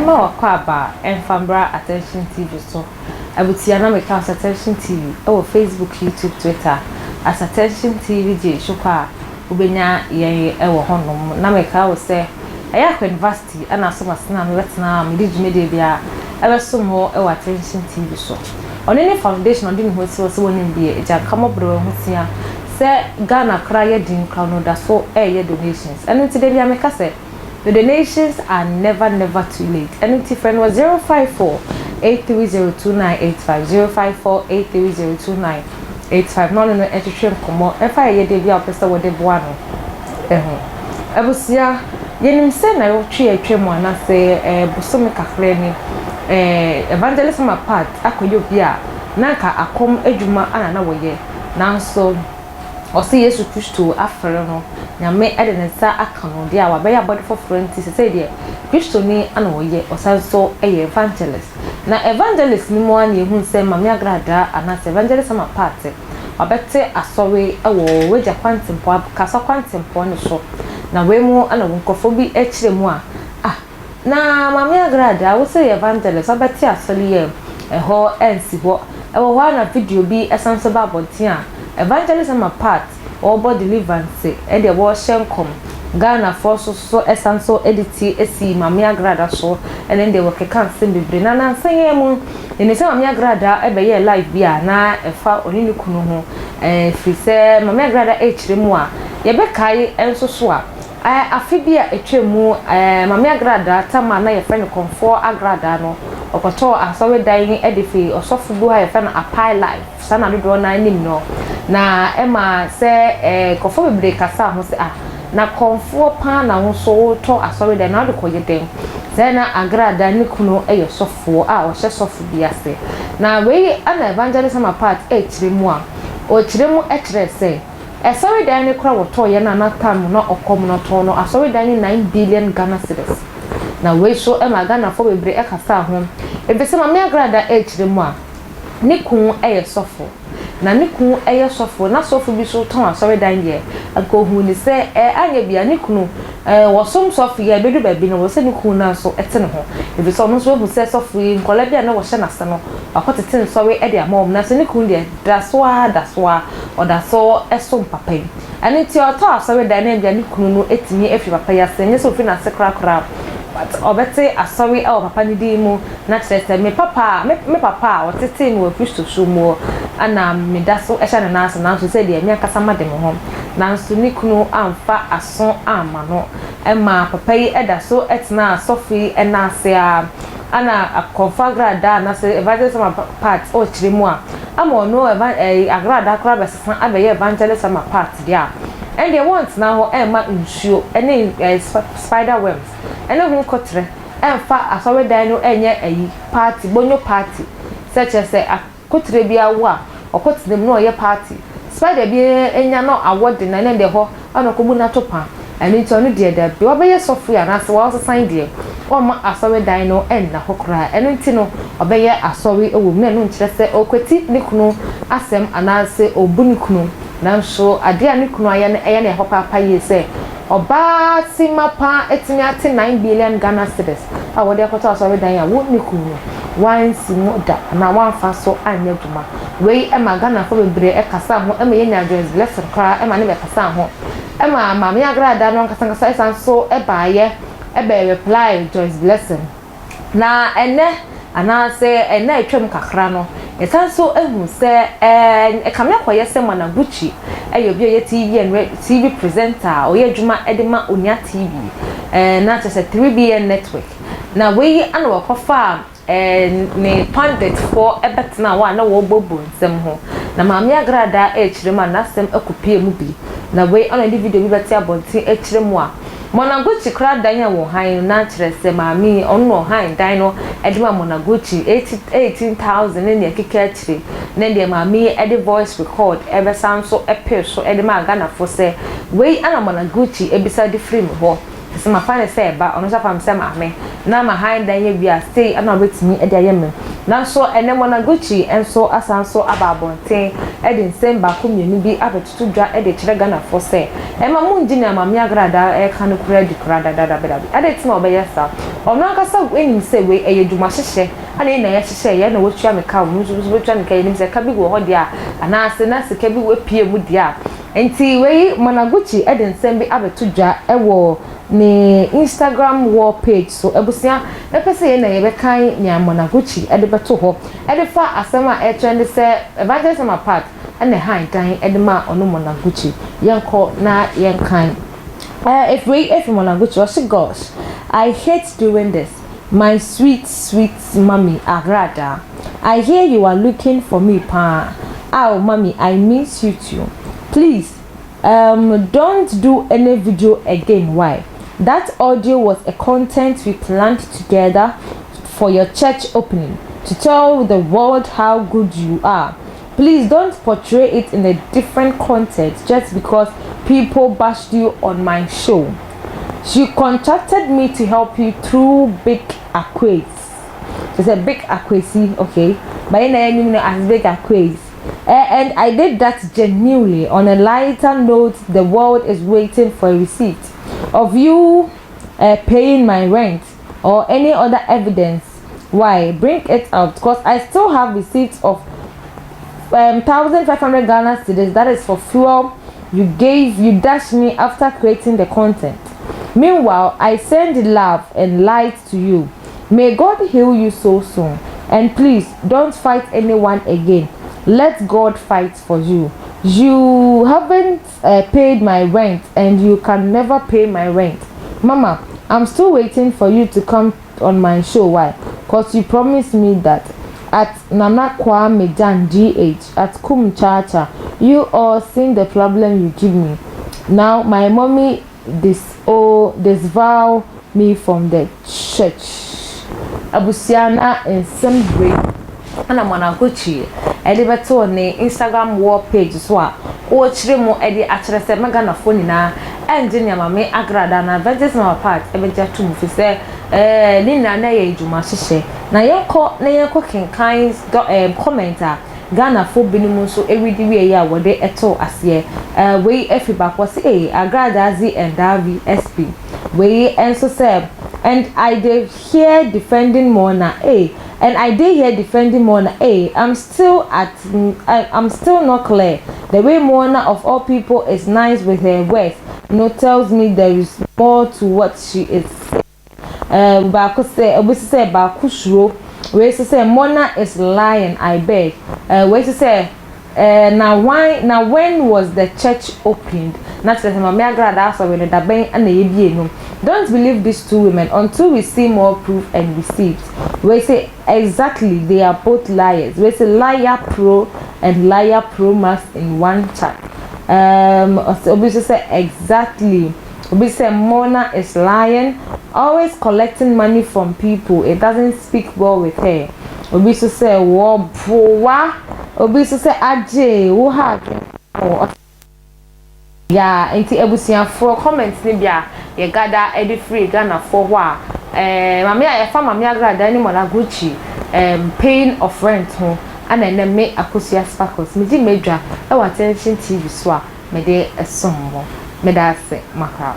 Emma or Quaba and Fambra Attention TV so. I would see another cast Attention TV or Facebook, YouTube, Twitter as Attention TV Shuka Ubenya ye ewo honom na meka wo se Ayakwa University and as soon as na me did media ever some more Attention TV so. On any foundation on didn't who so one be a come up bro husia say Ghana cry din crown da so donations and today I make say the donations are never too late. And if friend was 054-8302985 054-8302985 no entertain komo if I ye dey be opesa wo dey boa no abusia yenim se na yo twe atwam ana se busome kakra ni evangelism apart akoyo bia na ka akom adwuma ana na wo ye nanso osi Yesu Kristo afere no nyame ede ne sa aka no dia wa be ya body for friends say dia Kristo ni ana wo ye osanso evangelist na evangelist ni mo an ye hu se mame agrada ana evangelism apart obete asori ewo weja kwantempo kasa kwantempo ne so na we mu ana wonkofo bi ekire mu na mame agrada wo se evangelist obete asori ye ho ensi ho ewo ho na video bi esanso ba bontia evangelism apart or body deliverance e de wo hyenkom Ghana force so esanso editi esi mame agrada so and they work can send be na nsan mu eni se mame agrada e be ye live bia na efa onini kunu ho free se mame agrada e kire mu a ye be kai enso so a afi bia etwemu mame agrada tama na ye friend comfort agrada no okoto asawe dan edifi osofu bu ha ye friend apply live sana do na nim no na ema se kofo bebre kasa ho se na comfort pa na ho so to asawe dan na de koye den se na agrada ni kuno eye sofo o hye sofo biase na we ana evangelism apart ekiremu a o kiremu ekire se sorry dan ni kura woto ye na tam no okom no to no sorry dan ni 9 billion Ghana cedis na we so ema Ghana fo bebre ekasa ho ebe se mame agrada ekiremu a ni kun eye sofo na ni kun eye sofo na sofo bi so ton sorry dan ye akohu ni se anya bia ni kunu wo som sofo ye bedu ba bi no wo se ni kun na so ete ne ho ebe so no so bu se sofo yi nkola bia na wo hye na se no akotete sorry e de amom na se ni kun de daswa oda so esom papa yi ani ti oto sorry dan na bia ni kunu no etimi efi papa ya se ni so fi na se krakra but obete asori papa ni di mu na chese me papa otete ni wo Kristo so mu ana me daso ehya na naso na so se de me akasa ma de me ho na so ni kunu amfa aso ama no ema papa yi edaso etna sofi enase a ana akonfagrada na se evangelism part o chiremu a ama ono agrada kra besesan abeye evangelism part dia and they want now ema nsuo ene spider webs ene hu kotre emfa asowe dan no enye ayi party bonyo party such as kotre bia wo a okotre dem no ye party spider bia enya no award na ne de ho ana ko bu na topa ene to no de da bi obeye software na se wo sign de o ma asowe dan no en na hokra ene nti no obeye asowe ewo mu no nkire se okweti ne kunu asem anase obuni kunu nanso ade a ne kunu aya ne ho papa yese oba simapa etimi ate 9 billion Ghana cedis a wode akoto aso dan ya wo ne kunu wan simoda na wan fa so anya duma we ema Ghana fo bebre ekasa ho ema ye nya joins blessing kra ema ne be kasa ho ema mama agrada no kasa so eba ye ebe reply joins blessing na ene anase ene etwem kakra no esanso ehu se kamya koye se mana Gucci eyobi ye TV and TV presenter oye djuma edema onia TV na tse 3BN network na we ana wakofa ne pandit for ebetna wa na wo bobo nsem ho na mame agrada ekirema na sem akupie mu bi na we ana di video bi beti abonti ekiremu a Mona Gucci kra dan wo han na kire se mami onno han dan no edema Mona Gucci 18,000 ne ekeka kire ne de mami ede voice record ebe sanso epe so edema Ghana fo se we ana Mona Gucci ebisa di free me ho se ma fa ne se ba ono safa mse mami na ma han dan ye bia stay ana betimi ede ayem na so ene Mona Gucci enso asanso ababonten ede nsem ba ko mienu bi abetutu dwa ede kire Ghana fo se ma munji na mami agrada ka no kura di kura da ade tima obeyesa ono akasa enim se we eyeduma hyehye ana na ye hyehye ye na wotua me ka wo so wotua me ka enim se ka bi wo ho dia ana ase na se ka bi wo pie mu dia enti we Managuchi ede nsem bi abetudwa ewo ni Instagram wall page so ebusia epese ye na ye be kan nya Managuchi ede beto ho ede fa asema e trend se evangelism apart and the high time edema ono Managuchi yanko na yankan if Managuchi was gosh I hate doing this my sweet mommy AGRADAA I hear you are looking for me pa oh mommy I miss you too please don't do any video again why that audio was a content we planned together for your church opening to tell the world how good you are. Please don't portray it in a different context just because people bashed you on my show. She contacted me to help you through big AGRADAA. It's a big AGRADAA, okay? But in the name as big AGRADAA. And I did that genuinely. On a lighter note, the world is waiting for a receipt of you paying my rent or any other evidence. Why? Bring it out because I still have receipts of 1,500 Ghana cedis. That is for fuel you dashed me after creating the content. Meanwhile, I send love and light to you. May God heal you so soon. And please don't fight anyone again. Let God fight for you. You haven't paid my rent and you can never pay my rent. Mama, I'm still waiting for you to come on my show. Why? Because you promised me that at Nana Kwame Jan GH at Kum Chacha, you all seen the problem you give me. Now my mommy disavow me from the church. Abusiana and Sembre ana Managuchi elebeto ne Instagram wall page so a o chire mo ede akere se mega na phone na engineer mame AGRADAA na evangelism apart ebeja tum fi se ni na ye ejuma hyehye na yenko kenkan commenter Ghana fo binimu so ewidi wie ya wode eto ase we efi back was AGRADAA Z and Davi SP we enso se and I did hear defending Mona and I did hear defending Mona I'm still not clear the way Mona of all people is nice with her words tells me there is more to what she is saying. Baku say obi say baku shuro we say Mona is lying I beg we say now when was the church opened not say mama AGRADAA so when da ben and ye no don't believe these two women until we see more proof and receipts. We say exactly they are both liars. We say liar pro and liar pro max in one chat. Obviously say exactly. Obviously say Mona is lying, always collecting money from people. It doesn't speak well with her. Obviously say wa. Obviously say aje wo ha. Yeah, enti ebusia for comments ni bia ye gather edi free Ghana for wa mama ya fa mama AGRADAA ni Managuchi paying of rent ho ana na me akosia sparkles me di medwa e wa attention TV so a me de esommo me da se makra